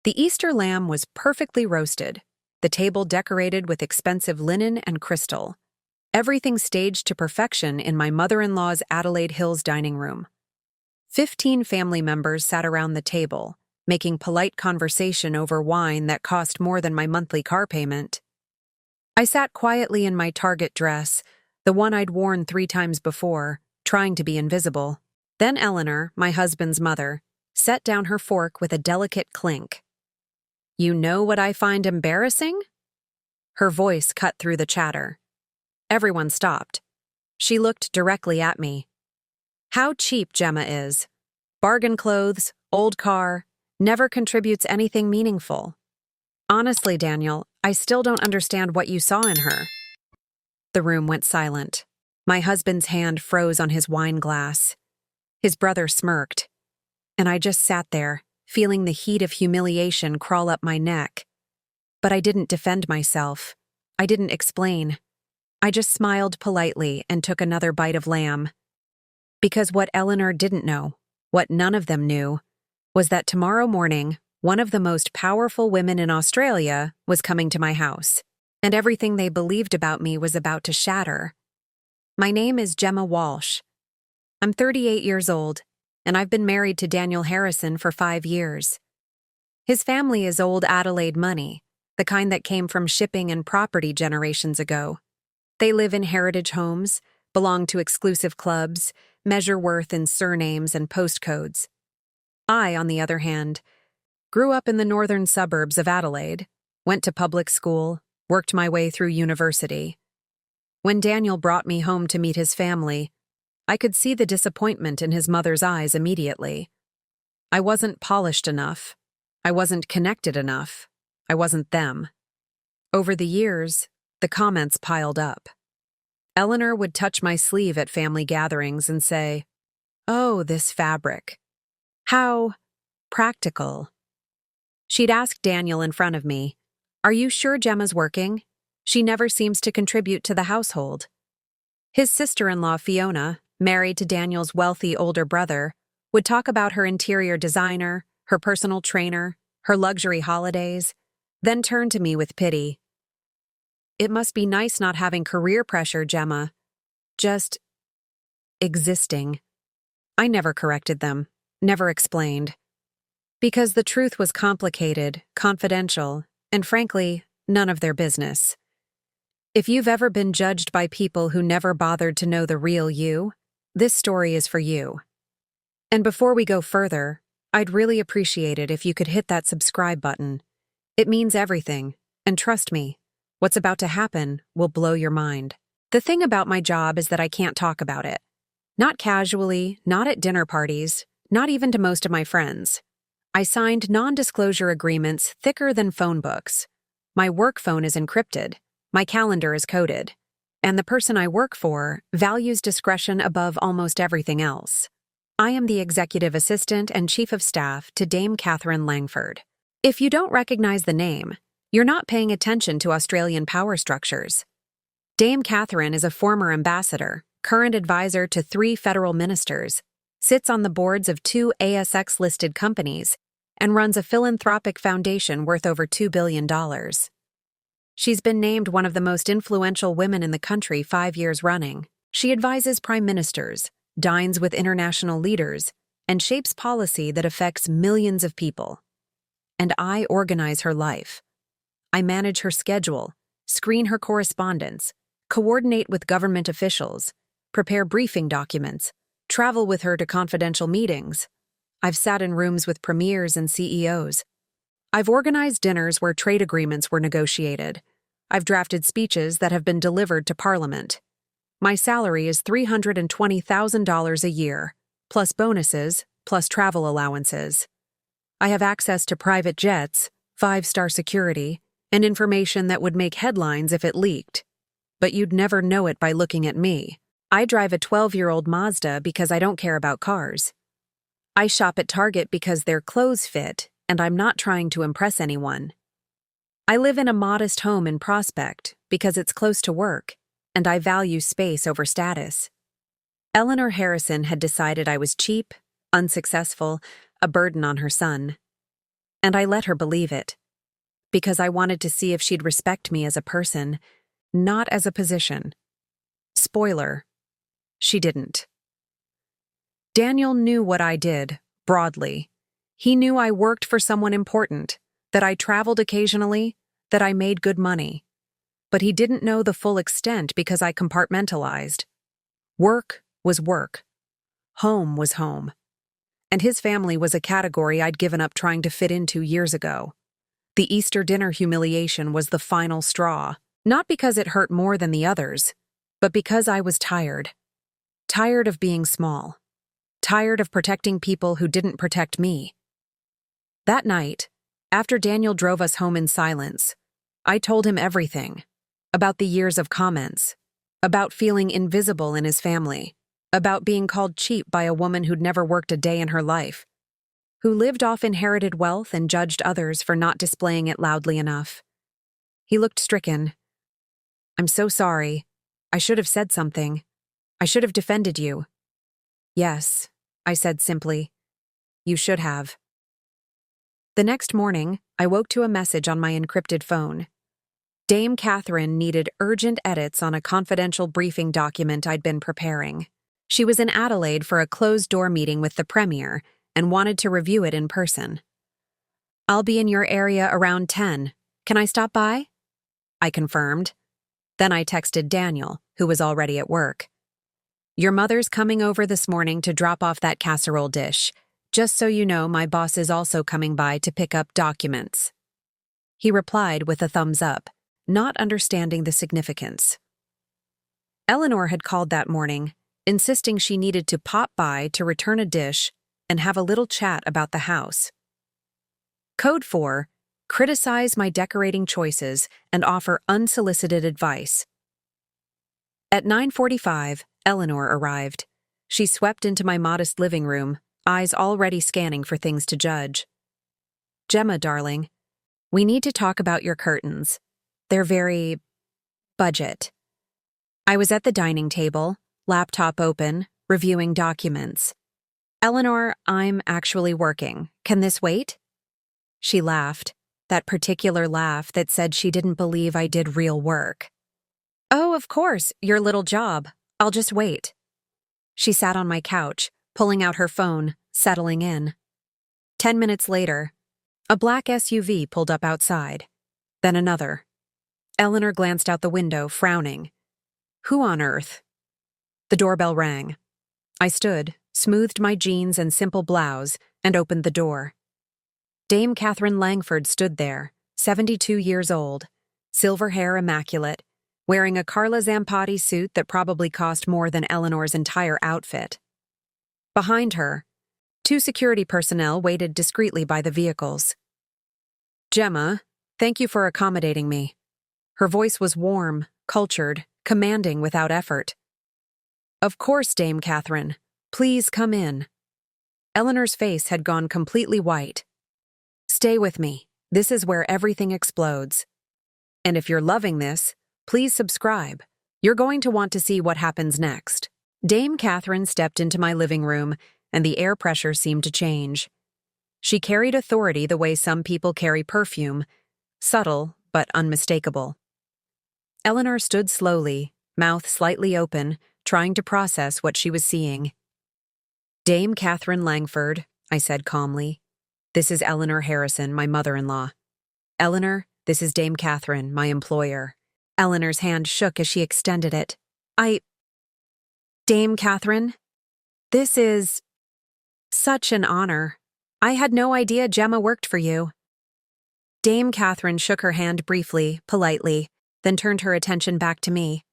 The Easter lamb was perfectly roasted, the table decorated with expensive linen and crystal, everything staged to perfection in my mother-in-law's Adelaide Hills dining room. 15 family members sat around the table, making polite conversation over wine that cost more than my monthly car payment. I sat quietly in my Target dress, the one I'd worn 3 times before, trying to be invisible. Then Eleanor, my husband's mother, set down her fork with a delicate clink. "You know what I find embarrassing?" Her voice cut through the chatter. Everyone stopped. She looked directly at me. "How cheap Gemma is. Bargain clothes, old car, never contributes anything meaningful. Honestly, Daniel, I still don't understand what you saw in her." The room went silent. My husband's hand froze on his wine glass. His brother smirked. And I just sat there, feeling the heat of humiliation crawl up my neck. But I didn't defend myself. I didn't explain. I just smiled politely and took another bite of lamb. Because what Eleanor didn't know, what none of them knew, was that tomorrow morning, one of the most powerful women in Australia was coming to my house, and everything they believed about me was about to shatter. My name is Gemma Walsh. I'm 38 years old, and I've been married to Daniel Harrison for 5 years. His family is old Adelaide money, the kind that came from shipping and property generations ago. They live in heritage homes, belong to exclusive clubs, measure worth in surnames and postcodes. I, on the other hand, grew up in the northern suburbs of Adelaide, went to public school, worked my way through university. When Daniel brought me home to meet his family, I could see the disappointment in his mother's eyes immediately. I wasn't polished enough. I wasn't connected enough. I wasn't them. Over the years, the comments piled up. Eleanor would touch my sleeve at family gatherings and say, "Oh, this fabric. How practical." She'd ask Daniel in front of me, "Are you sure Gemma's working? She never seems to contribute to the household." His sister-in-law, Fiona, married to Daniel's wealthy older brother, would talk about her interior designer, her personal trainer, her luxury holidays, then turn to me with pity. "It must be nice not having career pressure, Gemma. Just existing." I never corrected them, never explained. Because the truth was complicated, confidential, and frankly, none of their business. If you've ever been judged by people who never bothered to know the real you, this story is for you. And before we go further, I'd really appreciate it if you could hit that subscribe button. It means everything, and trust me, what's about to happen will blow your mind. The thing about my job is that I can't talk about it. Not casually, not at dinner parties, not even to most of my friends. I signed non-disclosure agreements thicker than phone books. My work phone is encrypted, my calendar is coded, and the person I work for values discretion above almost everything else. I am the executive assistant and chief of staff to Dame Catherine Langford. If you don't recognize the name, you're not paying attention to Australian power structures. Dame Catherine is a former ambassador, current advisor to 3 federal ministers, sits on the boards of 2 ASX-listed companies, and runs a philanthropic foundation worth over $2 billion. She's been named one of the most influential women in the country 5 years running. She advises prime ministers, dines with international leaders, and shapes policy that affects millions of people. And I organize her life. I manage her schedule, screen her correspondence, coordinate with government officials, prepare briefing documents, travel with her to confidential meetings. I've sat in rooms with premiers and CEOs. I've organized dinners where trade agreements were negotiated. I've drafted speeches that have been delivered to Parliament. My salary is $320,000 a year, plus bonuses, plus travel allowances. I have access to private jets, 5-star security, and information that would make headlines if it leaked. But you'd never know it by looking at me. I drive a 12-year-old Mazda because I don't care about cars. I shop at Target because their clothes fit, and I'm not trying to impress anyone. I live in a modest home in Prospect because it's close to work, and I value space over status. Eleanor Harrison had decided I was cheap, unsuccessful, a burden on her son. And I let her believe it, because I wanted to see if she'd respect me as a person, not as a position. Spoiler, she didn't. Daniel knew what I did, broadly. He knew I worked for someone important, that I traveled occasionally, that I made good money. But he didn't know the full extent because I compartmentalized. Work was work. Home was home. And his family was a category I'd given up trying to fit into years ago. The Easter dinner humiliation was the final straw, not because it hurt more than the others, but because I was tired. Tired of being small. Tired of protecting people who didn't protect me. That night, after Daniel drove us home in silence, I told him everything. About the years of comments. About feeling invisible in his family. About being called cheap by a woman who'd never worked a day in her life. Who lived off inherited wealth and judged others for not displaying it loudly enough. He looked stricken. "I'm so sorry. I should have said something. I should have defended you." "Yes," I said simply. "You should have." The next morning, I woke to a message on my encrypted phone. Dame Catherine needed urgent edits on a confidential briefing document I'd been preparing. She was in Adelaide for a closed-door meeting with the Premier and wanted to review it in person. "I'll be in your area around 10. Can I stop by?" I confirmed. Then I texted Daniel, who was already at work. "Your mother's coming over this morning to drop off that casserole dish. Just so you know, my boss is also coming by to pick up documents." He replied with a thumbs up, not understanding the significance. Eleanor had called that morning, insisting she needed to pop by to return a dish and have a little chat about the house. Code 4, criticize my decorating choices and offer unsolicited advice. At 9:45, Eleanor arrived. She swept into my modest living room, eyes already scanning for things to judge. "Gemma, darling, we need to talk about your curtains. They're very budget." I was at the dining table, laptop open, reviewing documents. "Eleanor, I'm actually working. Can this wait?" She laughed, that particular laugh that said she didn't believe I did real work. "Oh, of course, your little job. I'll just wait." She sat on my couch, pulling out her phone, settling in. 10 minutes later, a black SUV pulled up outside. Then another. Eleanor glanced out the window, frowning. Who on earth? The doorbell rang. I stood, smoothed my jeans and simple blouse, and opened the door. Dame Catherine Langford stood there, 72 years old, silver hair immaculate, wearing a Carla Zampatti suit that probably cost more than Eleanor's entire outfit. Behind her, 2 security personnel waited discreetly by the vehicles. "Gemma, thank you for accommodating me." Her voice was warm, cultured, commanding without effort. "Of course, Dame Catherine. Please come in." Eleanor's face had gone completely white. "Stay with me. This is where everything explodes. And if you're loving this, please subscribe. You're going to want to see what happens next." Dame Catherine stepped into my living room, and the air pressure seemed to change. She carried authority the way some people carry perfume, subtle but unmistakable. Eleanor stood slowly, mouth slightly open, trying to process what she was seeing. "Dame Catherine Langford," I said calmly. "This is Eleanor Harrison, my mother-in-law. Eleanor, this is Dame Catherine, my employer." Eleanor's hand shook as she extended it. "Dame Catherine, this is such an honor. I had no idea Gemma worked for you." Dame Catherine shook her hand briefly, politely, then turned her attention back to me.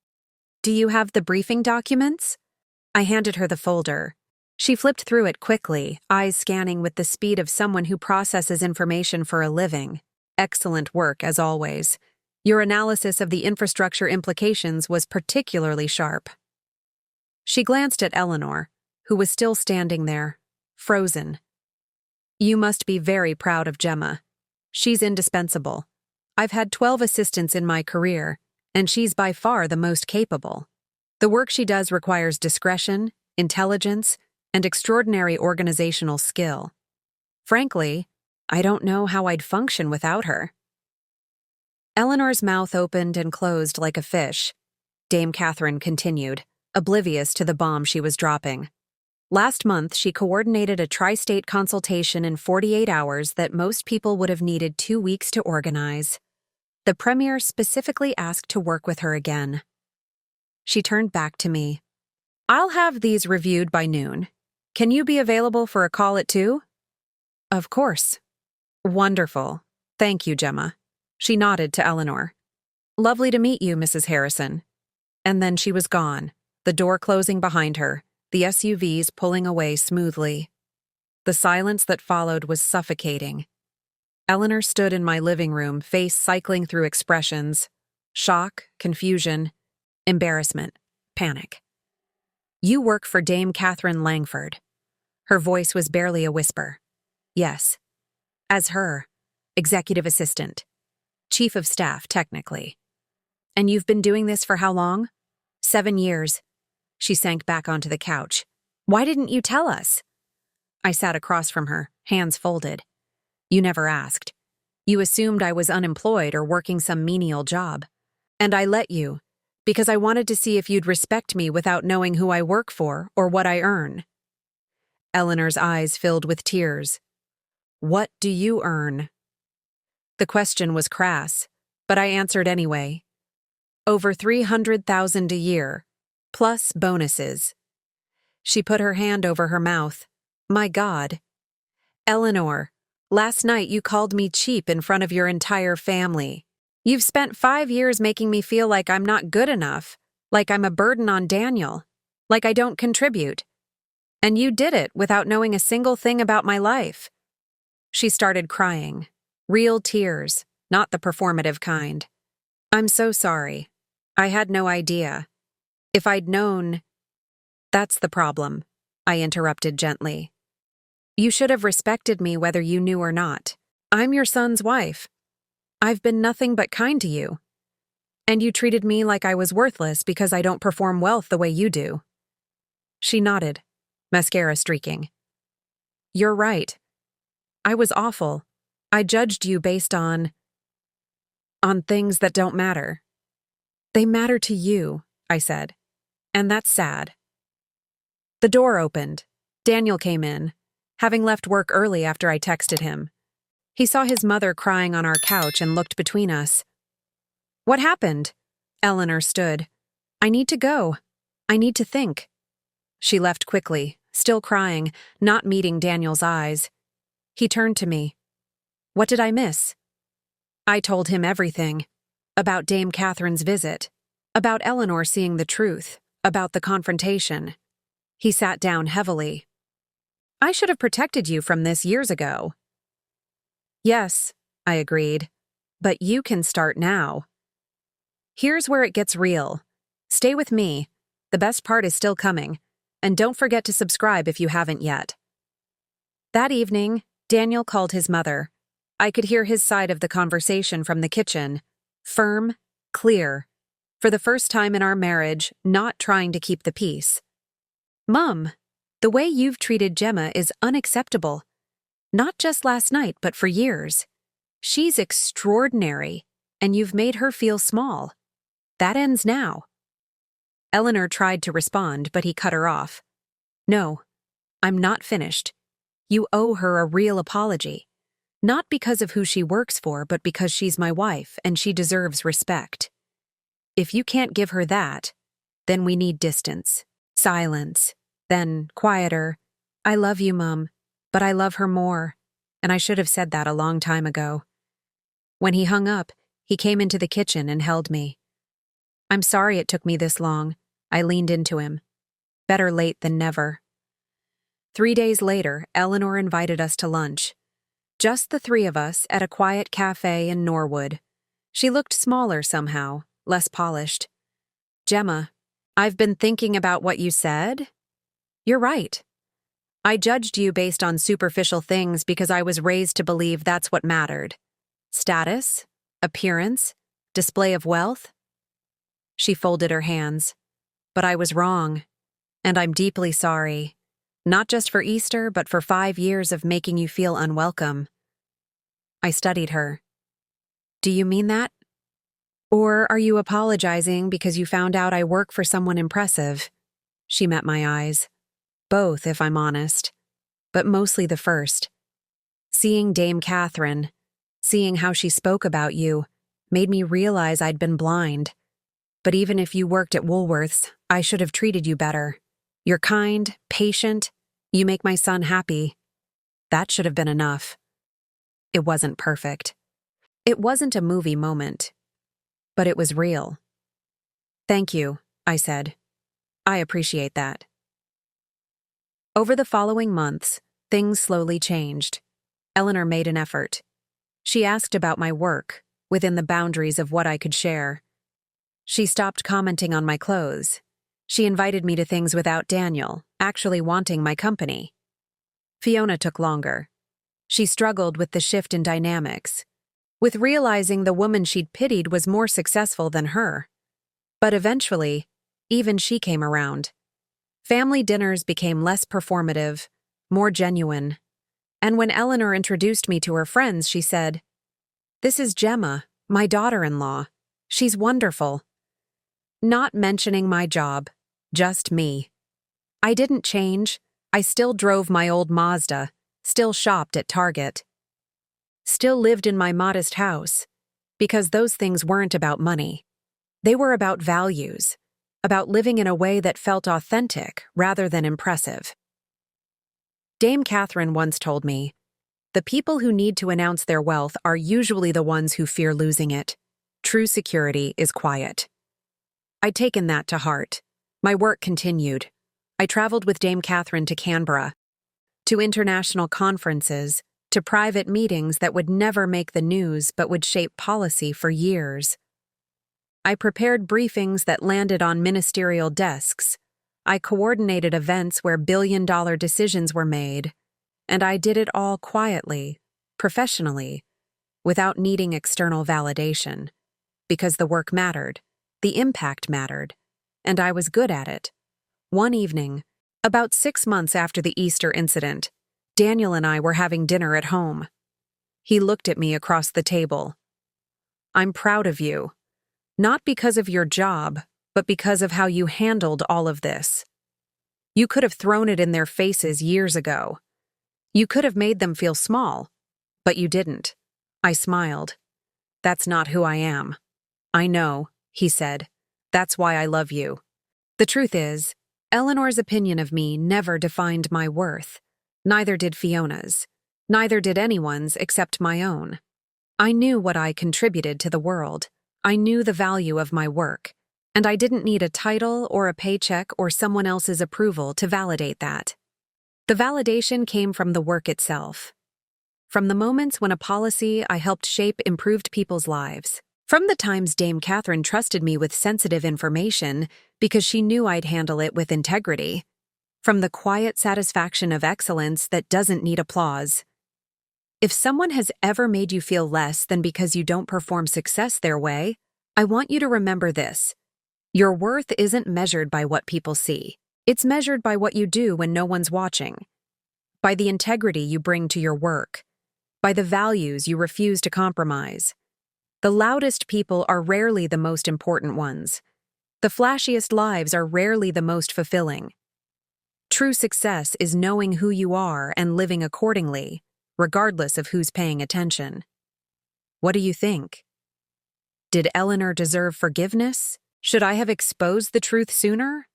"Do you have the briefing documents?" I handed her the folder. She flipped through it quickly, eyes scanning with the speed of someone who processes information for a living. "Excellent work, as always. Your analysis of the infrastructure implications was particularly sharp." She glanced at Eleanor, who was still standing there, frozen. "You must be very proud of Gemma. She's indispensable. I've had 12 assistants in my career, and she's by far the most capable. The work she does requires discretion, intelligence, and extraordinary organizational skill. Frankly, I don't know how I'd function without her. Eleanor's mouth opened and closed like a fish. Dame Catherine continued, oblivious to the bomb she was dropping. Last month, she coordinated a tri-state consultation in 48 hours that most people would have needed 2 weeks to organize. The premier specifically asked to work with her again. She turned back to me. I'll have these reviewed by noon. Can you be available for a call at 2? Of course. Wonderful. Thank you, Gemma. She nodded to Eleanor. Lovely to meet you, Mrs. Harrison. And then she was gone, the door closing behind her, the SUVs pulling away smoothly. The silence that followed was suffocating. Eleanor stood in my living room, face cycling through expressions: shock, confusion, embarrassment, panic. You work for Dame Catherine Langford. Her voice was barely a whisper. Yes. As her, executive assistant. Chief of staff, technically. And you've been doing this for how long? 7 years. She sank back onto the couch. Why didn't you tell us? I sat across from her, hands folded. You never asked. You assumed I was unemployed or working some menial job. And I let you, because I wanted to see if you'd respect me without knowing who I work for or what I earn. Eleanor's eyes filled with tears. What do you earn? The question was crass, but I answered anyway. Over $300,000 a year, plus bonuses. She put her hand over her mouth. My God. Eleanor, last night you called me cheap in front of your entire family. You've spent 5 years making me feel like I'm not good enough, like I'm a burden on Daniel, like I don't contribute. And you did it without knowing a single thing about my life. She started crying. Real tears, not the performative kind. I'm so sorry. I had no idea. If I'd known... That's the problem, I interrupted gently. You should have respected me whether you knew or not. I'm your son's wife. I've been nothing but kind to you. And you treated me like I was worthless because I don't perform wealth the way you do. She nodded, mascara streaking. You're right. I was awful. I judged you based on things that don't matter. They matter to you, I said. And that's sad. The door opened. Daniel came in, having left work early after I texted him. He saw his mother crying on our couch and looked between us. What happened? Eleanor stood. I need to go. I need to think. She left quickly, still crying, not meeting Daniel's eyes. He turned to me. What did I miss? I told him everything. About Dame Catherine's visit. About Eleanor seeing the truth. About the confrontation. He sat down heavily. I should have protected you from this years ago. Yes, I agreed. But you can start now. Here's where it gets real. Stay with me. The best part is still coming. And don't forget to subscribe if you haven't yet. That evening, Daniel called his mother. I could hear his side of the conversation from the kitchen. Firm, clear. For the first time in our marriage, not trying to keep the peace. Mom, the way you've treated Gemma is unacceptable. Not just last night, but for years. She's extraordinary, and you've made her feel small. That ends now. Eleanor tried to respond, but he cut her off. No, I'm not finished. You owe her a real apology. Not because of who she works for, but because she's my wife, and she deserves respect. If you can't give her that, then we need distance, silence, then quieter. I love you, Mom, but I love her more, and I should have said that a long time ago. When he hung up, he came into the kitchen and held me. I'm sorry it took me this long. I leaned into him. Better late than never. 3 days later, Eleanor invited us to lunch. Just the 3 of us at a quiet cafe in Norwood. She looked smaller somehow, less polished. Gemma, I've been thinking about what you said. You're right. I judged you based on superficial things because I was raised to believe that's what mattered. Status, appearance, display of wealth. She folded her hands. But I was wrong, and I'm deeply sorry. Not just for Easter, but for 5 years of making you feel unwelcome. I studied her. Do you mean that? Or are you apologizing because you found out I work for someone impressive? She met my eyes. Both, if I'm honest. But mostly the first. Seeing Dame Catherine, seeing how she spoke about you, made me realize I'd been blind. But even if you worked at Woolworth's, I should have treated you better. You're kind, patient, you make my son happy. That should have been enough. It wasn't perfect. It wasn't a movie moment. But it was real. Thank you, I said. I appreciate that. Over the following months, things slowly changed. Eleanor made an effort. She asked about my work, within the boundaries of what I could share. She stopped commenting on my clothes. She invited me to things without Daniel, actually wanting my company. Fiona took longer. She struggled with the shift in dynamics, with realizing the woman she'd pitied was more successful than her. But eventually, even she came around. Family dinners became less performative, more genuine. And when Eleanor introduced me to her friends, she said, "This is Gemma, my daughter-in-law. She's wonderful." Not mentioning my job, just me. I didn't change. I still drove my old Mazda, still shopped at Target. Still lived in my modest house, because those things weren't about money. They were about values, about living in a way that felt authentic rather than impressive. Dame Catherine once told me, "The people who need to announce their wealth are usually the ones who fear losing it. True security is quiet." I'd taken that to heart. My work continued. I traveled with Dame Catherine to Canberra, to international conferences, to private meetings that would never make the news but would shape policy for years. I prepared briefings that landed on ministerial desks. I coordinated events where billion-dollar decisions were made, and I did it all quietly, professionally, without needing external validation, because the work mattered, the impact mattered, and I was good at it. One evening, about 6 months after the Easter incident, Daniel and I were having dinner at home. He looked at me across the table. "I'm proud of you, not because of your job, but because of how you handled all of this. You could have thrown it in their faces years ago. You could have made them feel small, but you didn't." I smiled. "That's not who I am." "I know," he said. "That's why I love you." The truth is, Eleanor's opinion of me never defined my worth. Neither did Fiona's. Neither did anyone's except my own. I knew what I contributed to the world. I knew the value of my work. And I didn't need a title or a paycheck or someone else's approval to validate that. The validation came from the work itself. From the moments when a policy I helped shape improved people's lives. From the times Dame Catherine trusted me with sensitive information because she knew I'd handle it with integrity. From the quiet satisfaction of excellence that doesn't need applause. If someone has ever made you feel less than because you don't perform success their way, I want you to remember this. Your worth isn't measured by what people see. It's measured by what you do when no one's watching. By the integrity you bring to your work. By the values you refuse to compromise. The loudest people are rarely the most important ones. The flashiest lives are rarely the most fulfilling. True success is knowing who you are and living accordingly, regardless of who's paying attention. What do you think? Did Eleanor deserve forgiveness? Should I have exposed the truth sooner?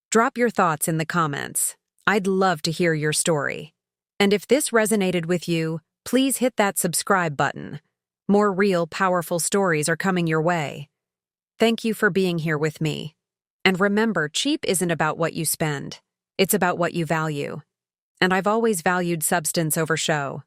Drop your thoughts in the comments. I'd love to hear your story. And if this resonated with you, please hit that subscribe button. More real, powerful stories are coming your way. Thank you for being here with me. And remember, cheap isn't about what you spend. It's about what you value. And I've always valued substance over show.